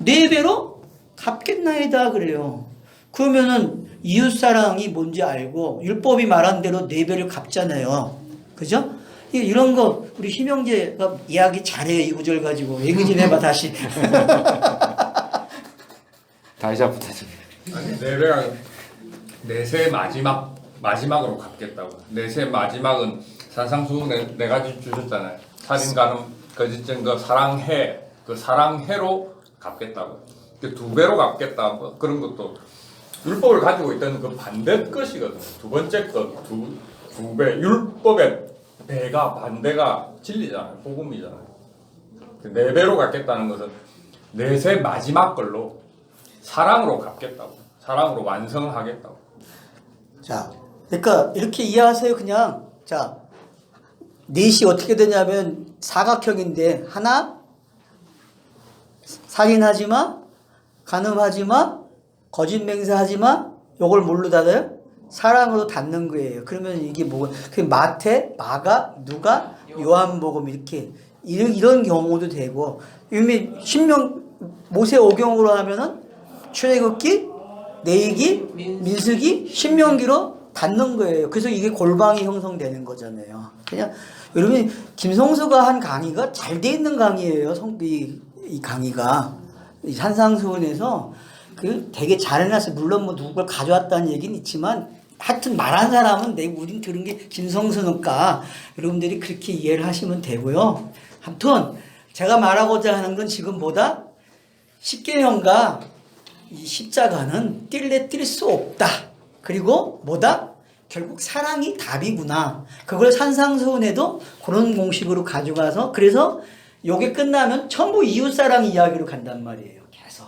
4배로 갚겠나이다 그래요. 그러면은 이웃사랑이 뭔지 알고 율법이 말한 대로 4배를 갚잖아요. 그죠? 이런 거 우리 희명재가 이야기 잘해요. 이 구절 가지고 얘기 좀 해봐 다시. 다시 한번 다시. 아니 내배가 내세 마지막으로 갚겠다고. 내세 마지막은 산상수훈 네 가지 주셨잖아요. 살인, 간음, 거짓 증거, 사랑해. 그 사랑해로 갚겠다고. 그 2배로 갚겠다. 뭐 그런 것도 율법을 가지고 있던 그 반대 것이거든요. 두 번째 것, 2배. 율법의 배가 반대가 진리잖아요. 복음이잖아요. 4배로 갚겠다는 것은 내세 마지막 걸로 사랑으로 갚겠다고. 사랑으로 완성하겠다고. 자, 그러니까 이렇게 이해하세요. 그냥 자, 넷이 어떻게 되냐면 사각형인데 하나 살인하지 마, 간음하지 마, 거짓 맹세하지 마. 요걸 뭘로 닫아요? 사랑으로 닫는 거예요. 그러면 이게 뭐가? 그 마태, 마가, 누가, 요한복음 이런 경우도 되고 이미 신명 모세 오경으로 하면은 출애굽기, 레위기, 민수기, 신명기로 닫는 거예요. 그래서 이게 골방이 형성되는 거잖아요. 그냥 여러분 김성수가 한 강의가 잘 돼 있는 강의예요. 이 강의가 이 산상수훈에서 그 되게 잘 해놨어요. 물론 뭐 누굴 가져왔다는 얘기는 있지만 하여튼 말한 사람은 우린 들은 게 김성수니까 여러분들이 그렇게 이해를 하시면 되고요. 아무튼 제가 말하고자 하는 건 지금보다 십계명과 이 십자가는 뛸래 뛸 수 없다. 그리고 뭐다? 결국 사랑이 답이구나. 그걸 산상수훈에도 그런 공식으로 가져가서 그래서 요게 끝나면 전부 이웃사랑 이야기로 간단 말이에요. 계속.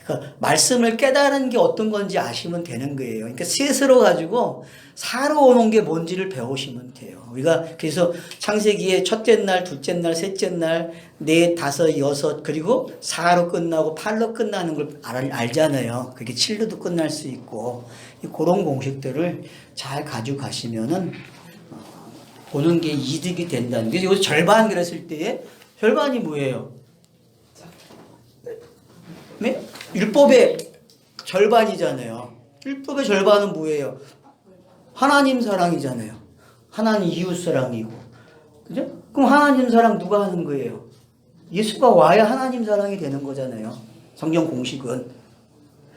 그러니까 말씀을 깨달은 게 어떤 건지 아시면 되는 거예요. 그러니까 스스로 가지고 사러 오는 게 뭔지를 배우시면 돼요. 우리가 그래서 창세기의 첫째 날, 둘째 날, 셋째 날, 넷, 다섯, 여섯, 그리고 4로 끝나고 8로 끝나는 걸 알잖아요. 그게 7로도 끝날 수 있고 그런 공식들을 잘 가져가시면은 보는 게 이득이 된다는 게. 여기서 절반 그랬을 때 절반이 뭐예요? 네? 율법의 절반이잖아요. 율법의 절반은 뭐예요? 하나님 사랑이잖아요. 하나님 이웃 사랑이고. 그죠? 그럼 하나님 사랑 누가 하는 거예요? 예수가 와야 하나님 사랑이 되는 거잖아요. 성경 공식은.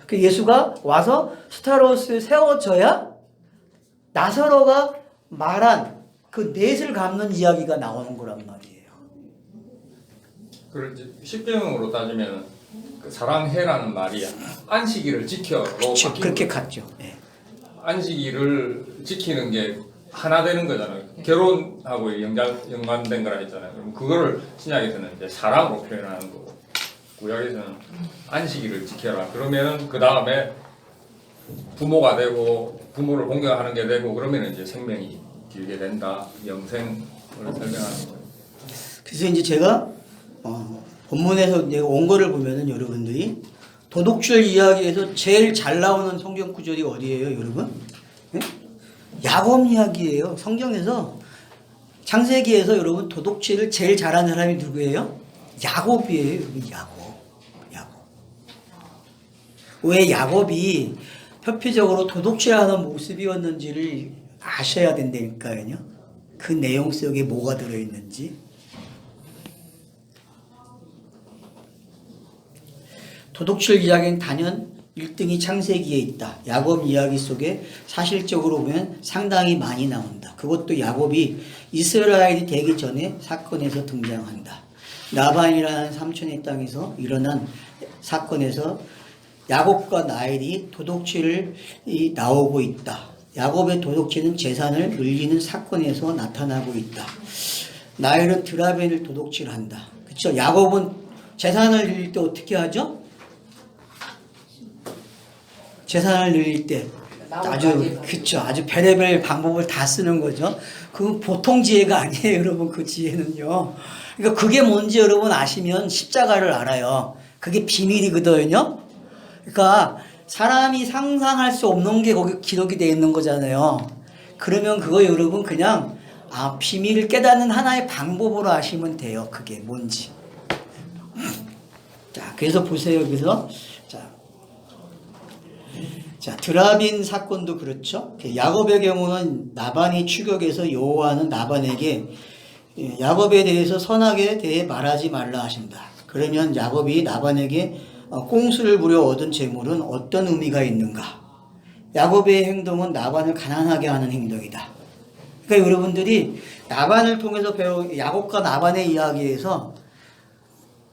그 예수가 와서 스타로스 세워져야 나사로가 말한 그 넷을 갚는 이야기가 나오는 거란 말이에요. 그걸 이제 십계명으로 따지면 그 사랑해라는 말이 안식일을 지켜로 그렇죠. 바뀐 그렇게 거예요. 갔죠. 예. 안식일을 지키는 게 하나 되는 거잖아요. 결혼하고 연관된 거라 했잖아요. 그럼 그거를 신약에서는 이제 사랑으로 표현하는 거고, 구약에서는 안식일을 지켜라. 그러면은 그 다음에 부모가 되고 부모를 공경하는 게 되고 그러면 이제 생명이 길게 된다. 영생을 설명하는 거예요. 그래서 이제 제가 본문에서 내가 온 거를 보면은 여러분들이 도덕질 이야기에서 제일 잘 나오는 성경 구절이 어디예요, 여러분? 예? 야곱 이야기예요. 성경에서 창세기에서 여러분 도덕질을 제일 잘하는 사람이 누구예요? 야곱이에요. 여러분 야곱. 왜 야곱이 표피적으로 도덕질하는 모습이었는지를 아셔야 된다니까요. 그 내용 속에 뭐가 들어있는지. 도덕질 이야기는 단연 1등이 창세기에 있다. 야곱 이야기 속에 사실적으로 보면 상당히 많이 나온다. 그것도 야곱이 이스라엘이 되기 전에 사건에서 등장한다. 라반이라는 삼촌의 땅에서 일어난 사건에서 야곱과 나엘이 도덕질을 나오고 있다. 야곱의 도덕질은 재산을 늘리는 사건에서 나타나고 있다. 나엘은 드라벤을 도덕질한다. 그렇죠? 야곱은 재산을 늘릴 때 어떻게 하죠? 재산을 늘릴 때 아주 그쵸, 아주 별의별 방법을 다 쓰는 거죠. 그 보통 지혜가 아니에요, 여러분. 그 지혜는요. 그러니까 그게 뭔지 여러분 아시면 십자가를 알아요. 그게 비밀이거든요. 그러니까 사람이 상상할 수 없는 게 거기 기록이 되어 있는 거잖아요. 그러면 그거 여러분 그냥 비밀을 깨닫는 하나의 방법으로 아시면 돼요. 그게 뭔지. 자, 그래서 보세요. 여기서 자, 드라빈 사건도 그렇죠. 야곱의 경우는 나반이 추격해서 여호와는 나반에게 야곱에 대해서 선하게 대해 말하지 말라 하신다. 그러면 야곱이 나반에게 꽁수를 부려 얻은 재물은 어떤 의미가 있는가? 야곱의 행동은 나반을 가난하게 하는 행동이다. 그러니까 여러분들이 나반을 통해서 배운 야곱과 나반의 이야기에서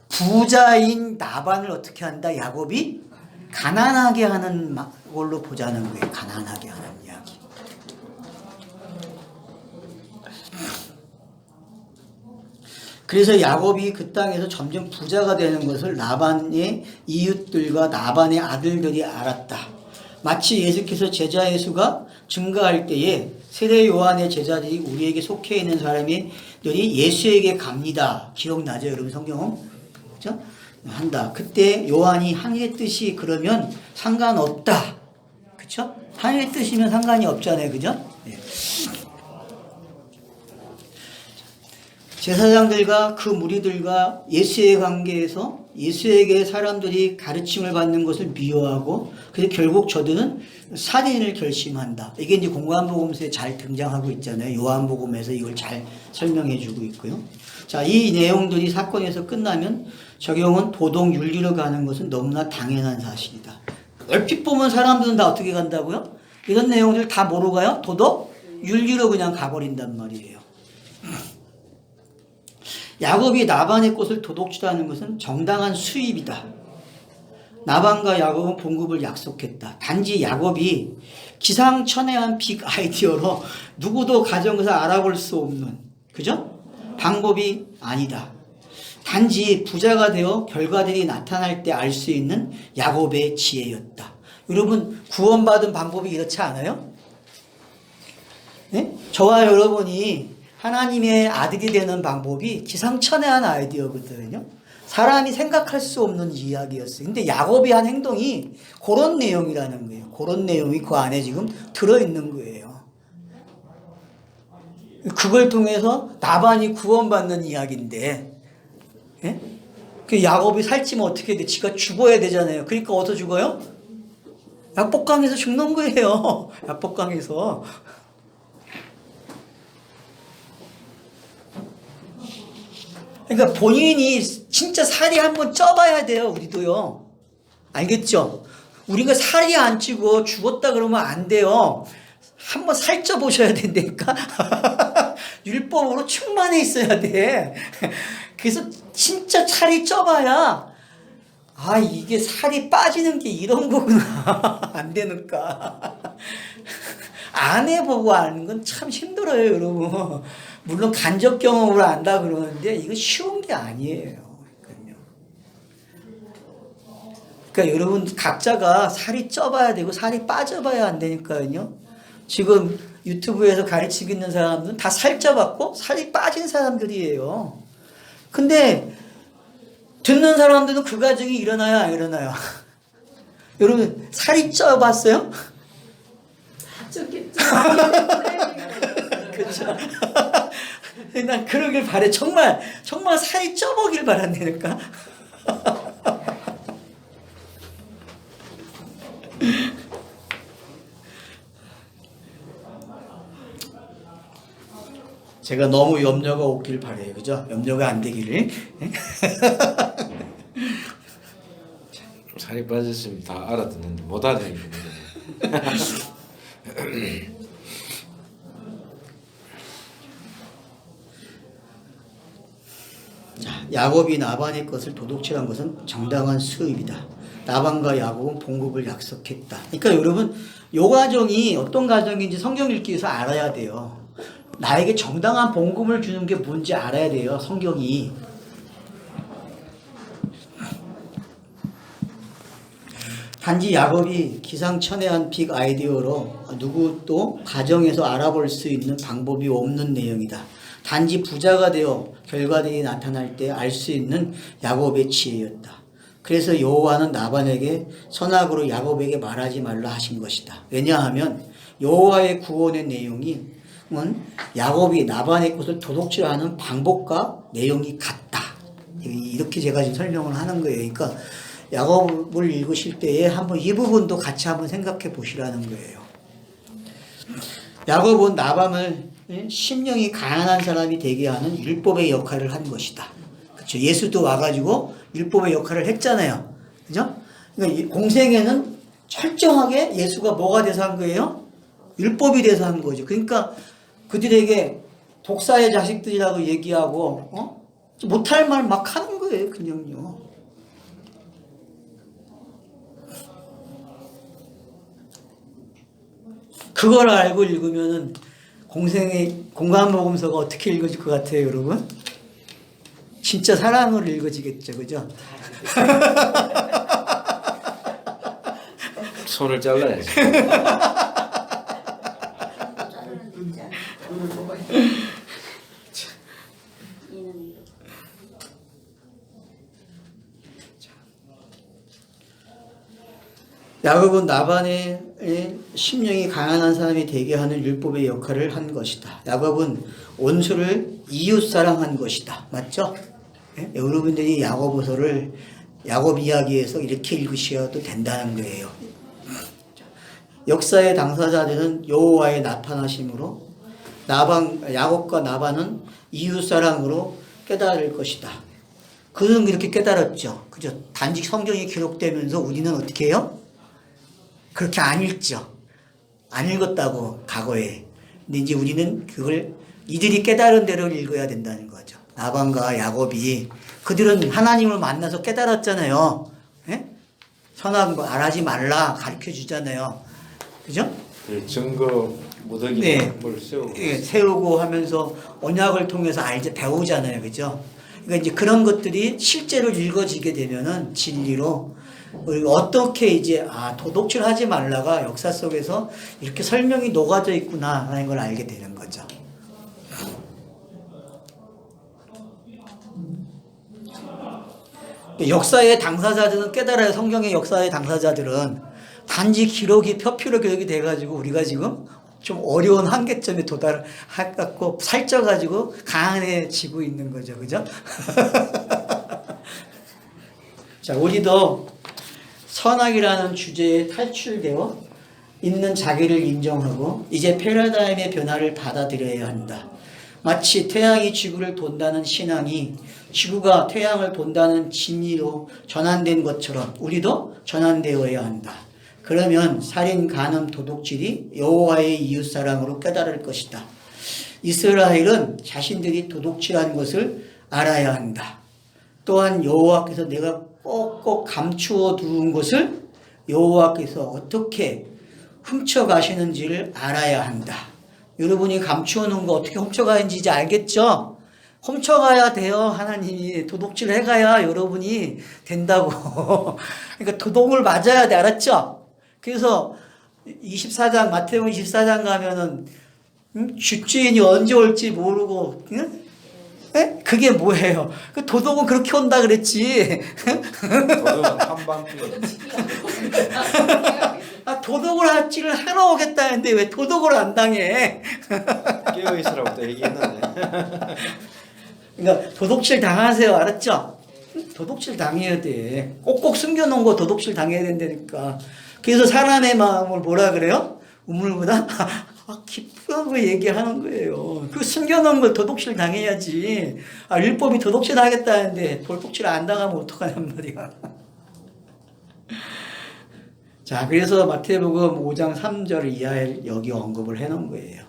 부자인 나반을 어떻게 한다? 야곱이 가난하게 하는 걸로 보자는 거예요. 가난하게 하는 이야기. 그래서 야곱이 그 땅에서 점점 부자가 되는 것을 라반의 이웃들과 라반의 아들들이 알았다. 마치 예수께서 제자의 수가 증가할 때에 세례 요한의 제자들이 우리에게 속해 있는 사람들이 예수에게 갑니다. 기억나죠, 여러분? 성경은? 그렇죠? 한다. 그때 요한이 하늘의 뜻이 그러면 상관없다. 그쵸? 하늘의 뜻이면 상관이 없잖아요. 그죠? 네. 제사장들과 그 무리들과 예수의 관계에서 예수에게 사람들이 가르침을 받는 것을 미워하고 그래서 결국 저들은 살인을 결심한다. 이게 이제 공관복음서에 잘 등장하고 있잖아요. 요한복음에서 이걸 잘 설명해 주고 있고요. 자, 이 내용들이 사건에서 끝나면 적용은 도덕 윤리로 가는 것은 너무나 당연한 사실이다. 얼핏 보면 사람들은 다 어떻게 간다고요? 이런 내용들 다 뭐로 가요? 도덕 윤리로 그냥 가버린단 말이에요. 야곱이 나반의 꽃을 도둑질하는 것은 정당한 수입이다. 나반과 야곱은 봉급을 약속했다. 단지 야곱이 기상천외한 빅 아이디어로 누구도 가정에서 알아볼 수 없는, 그죠? 방법이 아니다. 단지 부자가 되어 결과들이 나타날 때 알 수 있는 야곱의 지혜였다. 여러분, 구원받은 방법이 이렇지 않아요? 네? 저와 여러분이 하나님의 아들이 되는 방법이 기상천외한 아이디어거든요. 사람이 생각할 수 없는 이야기였어요. 근데 야곱이 한 행동이 그런 내용이라는 거예요. 그런 내용이 그 안에 지금 들어있는 거예요. 그걸 통해서 나반이 구원받는 이야기인데, 예? 그 야곱이 살찌면 어떻게 돼? 지가 죽어야 되잖아요. 그러니까 어디서 죽어요? 약복강에서 죽는 거예요. 약복강에서. 그러니까 본인이 진짜 살이 한번 쪄봐야 돼요. 우리도요. 알겠죠? 우리가 살이 안 찌고 죽었다 그러면 안 돼요. 한번 살쪄 보셔야 된다니까. 율법으로 충만해 있어야 돼. 그래서 진짜 살이 쪄봐야 아 이게 살이 빠지는 게 이런 거구나. 안 되니까. 안 해보고 아는 건 참 힘들어요, 여러분. 물론 간접 경험으로 안다 그러는데 이거 쉬운 게 아니에요. 그러니까 여러분 각자가 살이 쪄봐야 되고 살이 빠져봐야 안 되니까요. 지금 유튜브에서 가르치고 있는 사람들은 다 살쪄봤고 살이 빠진 사람들이에요. 근데 듣는 사람들은 그 과정이 일어나요, 안 일어나요? 여러분 살이 쪄봤어요? 좋겠죠. 그렇죠. 난 그러길 바래. 정말 살이 쪄보길 바란다니까. 제가 너무 염려가 없길 바래요. 그죠? 염려가 안 되기를. 살이 빠졌으면 다 알아듣는데 못 알아듣는 거죠. 야곱이 나반의 것을 도둑질한 것은 정당한 수입이다. 나반과 야곱은 봉급을 약속했다. 그러니까 여러분 요 가정이 어떤 가정인지 성경 읽기 위해서 알아야 돼요. 나에게 정당한 봉급을 주는 게 뭔지 알아야 돼요. 성경이. 단지 야곱이 기상천외한 빅 아이디어로 누구도 가정에서 알아볼 수 있는 방법이 없는 내용이다. 단지 부자가 되어 결과들이 나타날 때 알 수 있는 야곱의 지혜였다. 그래서 여호와는 나반에게 선악으로 야곱에게 말하지 말라 하신 것이다. 왜냐하면 여호와의 구원의 내용이 야곱이 나반의 것을 도둑질하는 방법과 내용이 같다. 이렇게 제가 지금 설명을 하는 거예요. 그러니까 야곱을 읽으실 때에 한번 이 부분도 같이 한번 생각해 보시라는 거예요. 야곱은 나반을 심령이 가난한 사람이 되게 하는 율법의 역할을 한 것이다. 그렇죠? 예수도 와가지고 율법의 역할을 했잖아요. 그죠? 그러니까 공생애는 철저하게 예수가 뭐가 돼서 한 거예요? 율법이 돼서 한 거죠. 그러니까 그들에게 독사의 자식들이라고 얘기하고 못할 말 막 하는 거예요. 그냥요. 그걸 알고 읽으면은 공생의 공간복음서가 어떻게 읽어질 것 같아요, 여러분? 진짜 사랑으로 읽어지겠죠, 그죠? 손을 잘라야지. 야곱은 나반의 심령이 가난한 사람이 되게 하는 율법의 역할을 한 것이다. 야곱은 원수를 이웃 사랑한 것이다. 맞죠? 네? 여러분들이 야고보서를 야곱 이야기에서 이렇게 읽으셔도 된다는 거예요. 역사의 당사자들은 여호와의 나타나심으로 야곱과 나반은 이웃 사랑으로 깨달을 것이다. 그는 그렇게 깨달았죠. 그죠? 단지 성경이 기록되면서 우리는 어떻게 해요? 그렇게 안 읽죠. 안 읽었다고 과거에. 근데 이제 우리는 그걸 이들이 깨달은 대로 읽어야 된다는 거죠. 나반과 야곱이 그들은 하나님을 만나서 깨달았잖아요. 예? 선한 거 알아지 말라 가르쳐 주잖아요. 그죠? 그 증거 무더기 네. 뭘 세우고. 예, 세우고 하면서 언약을 통해서 알지 배우잖아요. 그죠? 그러니까 이제 그런 것들이 실제로 읽어지게 되면은 진리로 우리가 어떻게 이제 도둑질 하지 말라가 역사 속에서 이렇게 설명이 녹아져 있구나 하는 걸 알게 되는 거죠. 역사의 당사자들은 깨달아요. 성경의 역사의 당사자들은 단지 기록이 표피로 기록이 돼가지고 우리가 지금 좀 어려운 한계점에 도달해갖고 살쪄가지고 강해지고 있는 거죠. 그죠? 자, 우리도 선악이라는 주제에 탈출되어 있는 자기를 인정하고 이제 패러다임의 변화를 받아들여야 한다. 마치 태양이 지구를 돈다는 신앙이 지구가 태양을 돈다는 진리로 전환된 것처럼 우리도 전환되어야 한다. 그러면 살인, 간음, 도둑질이 여호와의 이웃사랑으로 깨달을 것이다. 이스라엘은 자신들이 도둑질한 것을 알아야 한다. 또한 여호와께서 내가 꼭꼭 감추어 두은 것을 여호와께서 어떻게 훔쳐가시는지를 알아야 한다. 여러분이 감추어 놓은 거 어떻게 훔쳐가는지 이제 알겠죠? 훔쳐가야 돼요. 하나님이 도둑질 해가야 여러분이 된다고. 그러니까 도둑을 맞아야 돼. 알았죠? 그래서 24장 마태복음 24장 가면은 집주인이 언제 올지 모르고 에? 그게 뭐예요? 그 도둑은 그렇게 온다 그랬지. 도둑은 한밤중에 아, 도둑을 할지를 하러 오겠다는데 왜 도둑을 안 당해? 깨어있으라고 또 얘기했는데. 그러니까 도둑질 당하세요. 알았죠? 도둑질 당해야 돼. 꼭꼭 숨겨놓은 거 도둑질 당해야 된다니까. 그래서 사람의 마음을 뭐라 그래요? 우물보다 깊다고 얘기하는 거예요. 그 숨겨놓은 걸 도둑질 당해야지. 아, 율법이 도둑질 하겠다는데 도둑질 안 당하면 어떡하냔 말이야. 자, 그래서 마태복음 5장 3절 이하에 여기 언급을 해놓은 거예요.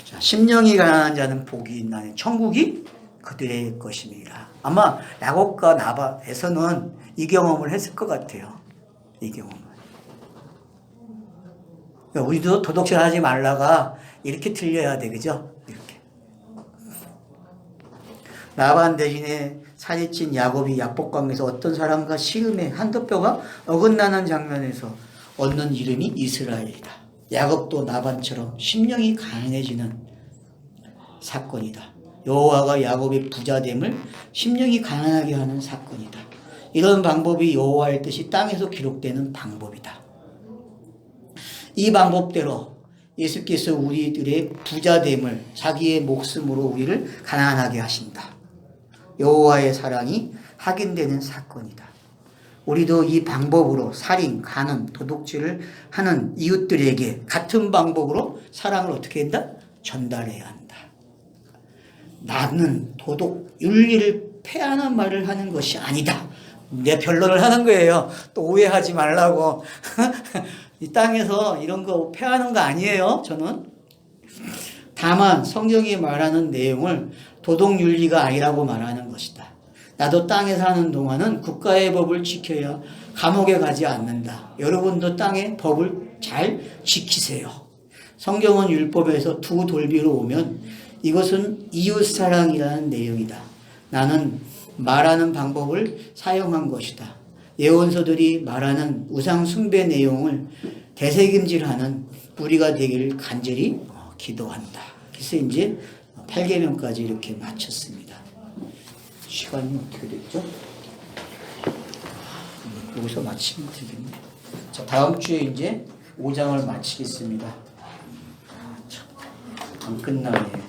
자, 심령이 가난한 자는 복이 있나니 천국이 그들의 것입니다. 아마 야곱과 나밧에서는 이 경험을 했을 것 같아요. 이 경험을. 그러니까 우리도 도둑질 하지 말라가 이렇게 들려야 돼. 그죠? 이렇게. 라반 대신에 사기친 야곱이 약복강에서 어떤 사람과 씨름에 한두 뼈가 어긋나는 장면에서 얻는 이름이 이스라엘이다. 야곱도 나반처럼 심령이 가난해지는 사건이다. 여호와가 야곱의 부자됨을 심령이 가난하게 하는 사건이다. 이런 방법이 여호와의 뜻이 땅에서 기록되는 방법이다. 이 방법대로 예수께서 우리들의 부자됨을 자기의 목숨으로 우리를 가난하게 하신다. 여호와의 사랑이 확인되는 사건이다. 우리도 이 방법으로 살인, 간음, 도둑질을 하는 이웃들에게 같은 방법으로 사랑을 어떻게 한다? 전달해야 한다. 나는 도덕, 윤리를 폐하는 말을 하는 것이 아니다. 내 변론을 하는 거예요. 또 오해하지 말라고. 이 땅에서 이런 거 폐하는 거 아니에요. 저는. 다만 성경이 말하는 내용을 도덕윤리가 아니라고 말하는 것이다. 나도 땅에 사는 동안은 국가의 법을 지켜야 감옥에 가지 않는다. 여러분도 땅의 법을 잘 지키세요. 성경은 율법에서 두 돌비로 오면 이것은 이웃사랑이라는 내용이다. 나는 말하는 방법을 사용한 것이다. 예언서들이 말하는 우상 숭배 내용을 되새김질하는 우리가 되기를 간절히 기도한다. 그래서 이제 8계명까지 이렇게 마쳤습니다. 시간이 어떻게 됐죠? 여기서 마치면 되겠네. 자, 다음 주에 이제 5장을 마치겠습니다. 참, 안 끝나네요.